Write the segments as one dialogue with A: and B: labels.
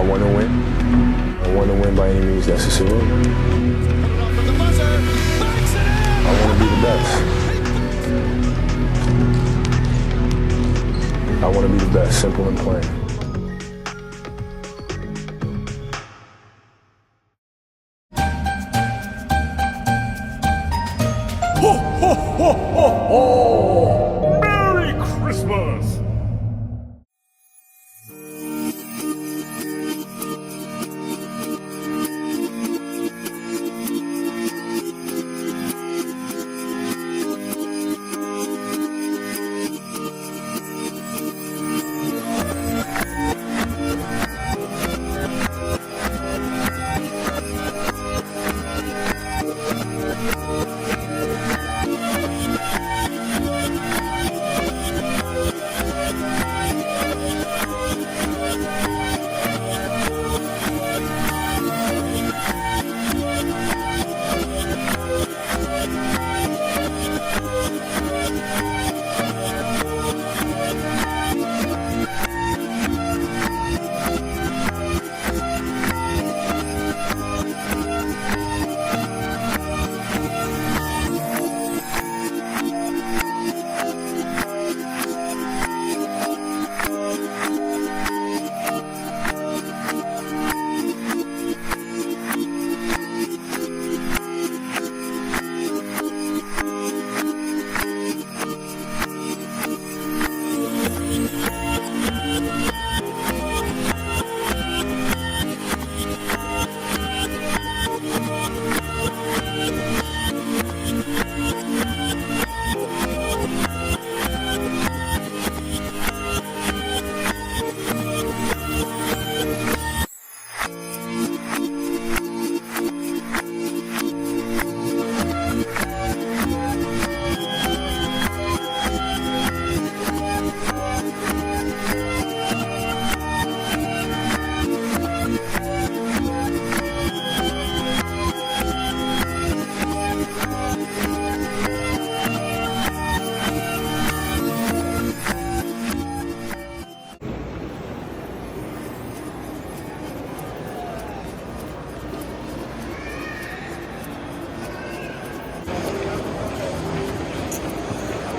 A: I want to win. I want to win by any means necessary. I want to be the best. I want to be the best, simple and plain.
B: Ho, ho, ho, ho, ho! Merry Christmas!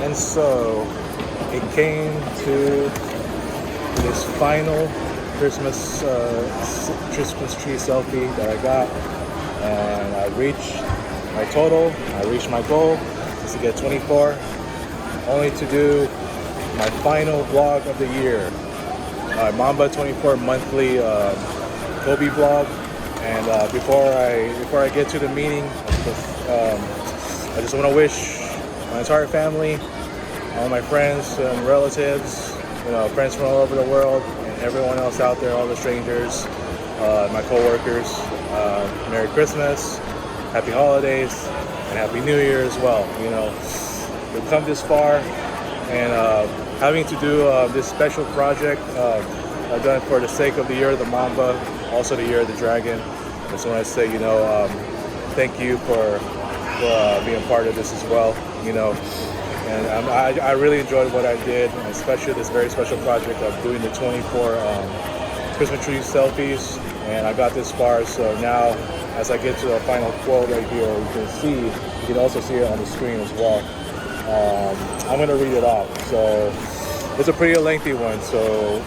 C: And so it came to this final Christmas tree selfie that I got, and I reached my total. I reached my goal, is to get 24, only to do my final vlog of the year, Mamba 24 monthly Kobe vlog. And before I get to the meeting, I just want to wish my entire family, all my friends and relatives, friends from all over the world, and everyone else out there, all the strangers, my co-workers, Merry Christmas, Happy Holidays, and Happy New Year as well. We've come this far, and having to do this special project I've done for the sake of the year of the Mamba, also the year of the Dragon. I just want to say, thank you for being part of this as well. And I really enjoyed what I did, especially this very special project of doing the 24 Christmas tree selfies, and I got this far. So now, as I get to the final quote right here, you can also see it on the screen as well. I'm going to read it off. So it's a pretty lengthy one. So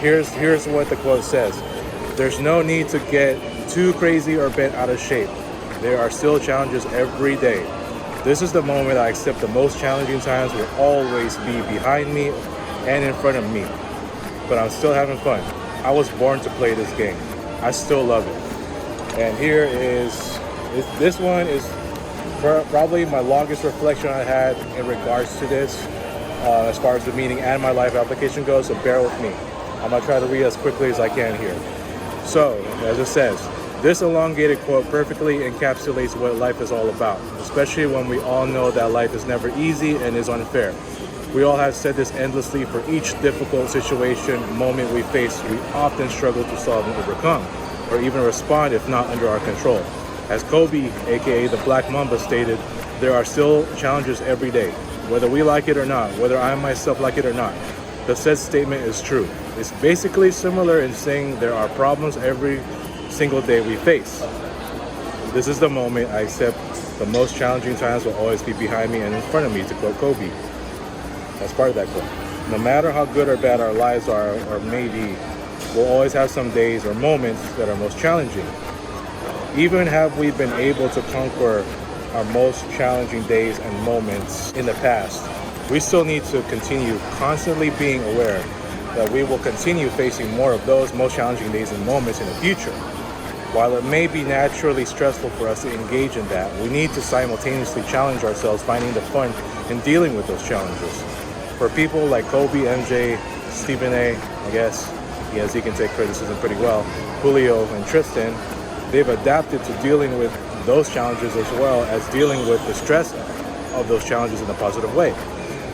C: here's what the quote says: "There's no need to get too crazy or bent out of shape. There are still challenges every day. This is the moment I accept the most challenging times will always be behind me and in front of me. But I'm still having fun. I was born to play this game. I still love it." And here this one is probably my longest reflection I had in regards to this, as far as the meeting and my life application goes, so bear with me. I'm going to try to read as quickly as I can here. So, as it says, this elongated quote perfectly encapsulates what life is all about, especially when we all know that life is never easy and is unfair. We all have said this endlessly. For each difficult situation, moment we face, we often struggle to solve and overcome, or even respond if not under our control. As Kobe, aka the Black Mamba, stated, there are still challenges every day, whether we like it or not, whether I myself like it or not. the said statement is true. It's basically similar in saying there are problems every single day we face. This is the moment I accept the most challenging times will always be behind me and in front of me, to quote Kobe. That's part of that quote. No matter how good or bad our lives are or may be, we'll always have some days or moments that are most challenging. Even have we been able to conquer our most challenging days and moments in the past, we still need to continue constantly being aware that we will continue facing more of those most challenging days and moments in the future. While it may be naturally stressful for us to engage in that, we need to simultaneously challenge ourselves, finding the fun in dealing with those challenges. For people like Kobe, MJ, Stephen A, I guess, yes, he can take criticism pretty well, Julio and Tristan, they've adapted to dealing with those challenges as well as dealing with the stress of those challenges in a positive way.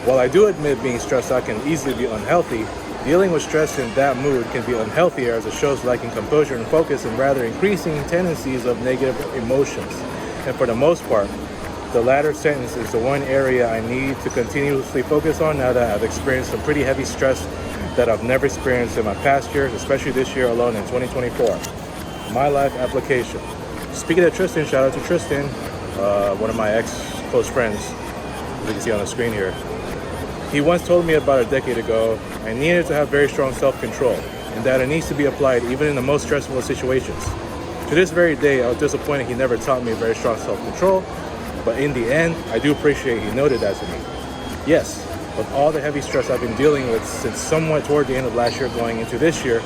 C: While I do admit being stressed out can easily be unhealthy, dealing with stress in that mood can be unhealthier as it shows lacking composure and focus and rather increasing tendencies of negative emotions. And for the most part, the latter sentence is the one area I need to continuously focus on now that I've experienced some pretty heavy stress that I've never experienced in my past years, especially this year alone in 2024. My life application. Speaking of Tristan, shout out to Tristan, one of my ex-close friends, as you can see on the screen here. He once told me about a decade ago, I needed to have very strong self-control, and that it needs to be applied even in the most stressful situations. To this very day, I was disappointed he never taught me very strong self-control, but in the end, I do appreciate he noted that to me. Yes, with all the heavy stress I've been dealing with since somewhat toward the end of last year going into this year,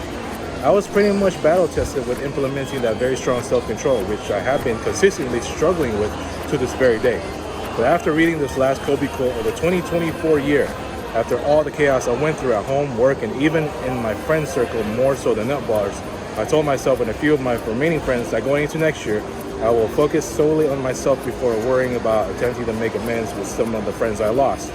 C: I was pretty much battle-tested with implementing that very strong self-control, which I have been consistently struggling with to this very day. But after reading this last Kobe quote of the 2024 year, after all the chaos I went through at home, work, and even in my friend circle more so than nutballers, I told myself and a few of my remaining friends that going into next year, I will focus solely on myself before worrying about attempting to make amends with some of the friends I lost.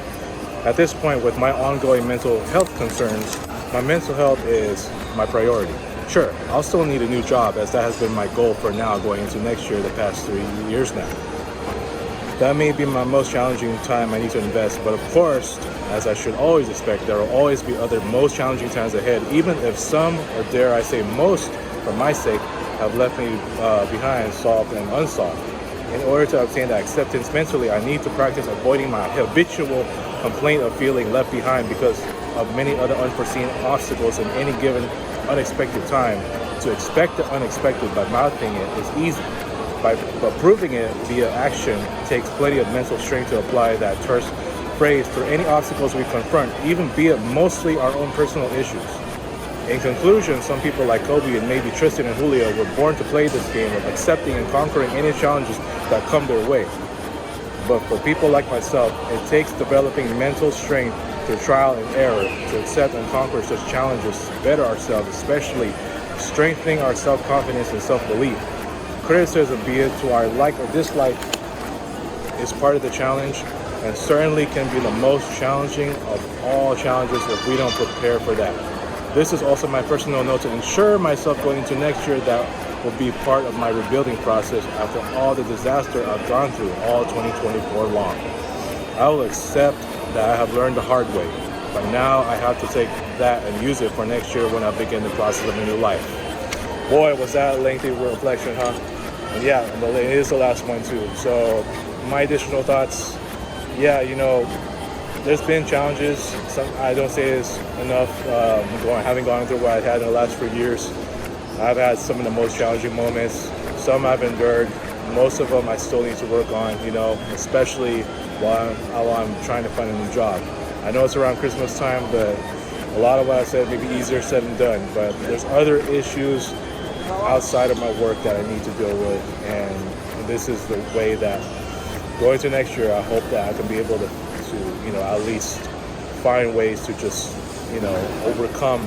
C: At this point, with my ongoing mental health concerns, my mental health is my priority. Sure, I'll still need a new job as that has been my goal for now going into next year, the past 3 years now. That may be my most challenging time I need to invest, but of course, as I should always expect, there will always be other most challenging times ahead, even if some, or dare I say most, for my sake, have left me behind, solved and unsolved. In order to obtain that acceptance mentally, I need to practice avoiding my habitual complaint of feeling left behind because of many other unforeseen obstacles in any given unexpected time. To expect the unexpected by mouthing it is easy. But proving it via action takes plenty of mental strength to apply that terse phrase for any obstacles we confront, even be it mostly our own personal issues. In conclusion, some people like Kobe and maybe Tristan and Julio were born to play this game of accepting and conquering any challenges that come their way. But for people like myself, it takes developing mental strength through trial and error to accept and conquer such challenges to better ourselves, especially strengthening our self-confidence and self-belief. Criticism, be it to our like or dislike, is part of the challenge and certainly can be the most challenging of all challenges if we don't prepare for that. This is also my personal note to ensure myself going into next year that will be part of my rebuilding process after all the disaster I've gone through all 2024 long. I will accept that I have learned the hard way, but now I have to take that and use it for next year when I begin the process of a new life. Boy, was that a lengthy reflection, huh? And yeah, it is the last one too. So my additional thoughts, yeah, there's been challenges. I don't say this enough. Having gone through what I had in the last 4 years, I've had some of the most challenging moments. Some I've endured. Most of them I still need to work on, especially while I'm trying to find a new job. I know it's around Christmas time, but a lot of what I said may be easier said than done. But there's other issues outside of my work that I need to deal with, and this is the way that going to next year, I hope that I can be able to at least find ways to just overcome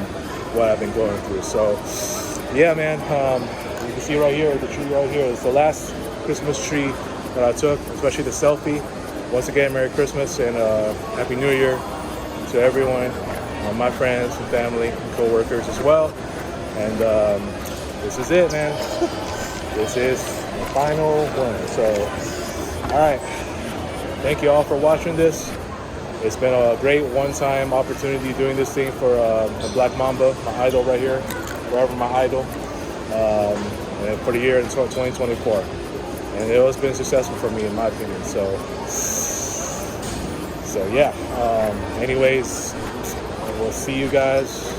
C: what I've been going through. So yeah, man, you can see right here, the tree right here is the last Christmas tree that I took, especially the selfie. Once again, Merry Christmas and Happy New Year to everyone, my friends and family and co-workers as well. And this is it, man. This is the final one. So, all right. Thank you all for watching this. It's been a great one-time opportunity doing this thing for a Black Mamba, my idol right here, forever my idol, and for the year in 2024. And it has been successful for me, in my opinion. So yeah. Anyways, we'll see you guys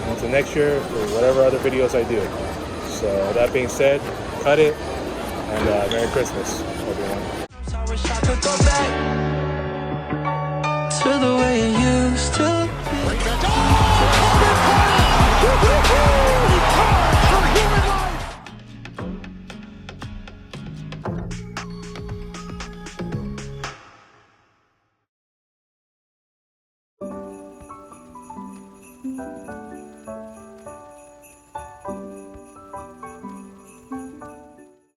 C: until next year for whatever other videos I do. So that being said, cut it, and Merry Christmas, everyone.
D: I wish I could go back to the way it used to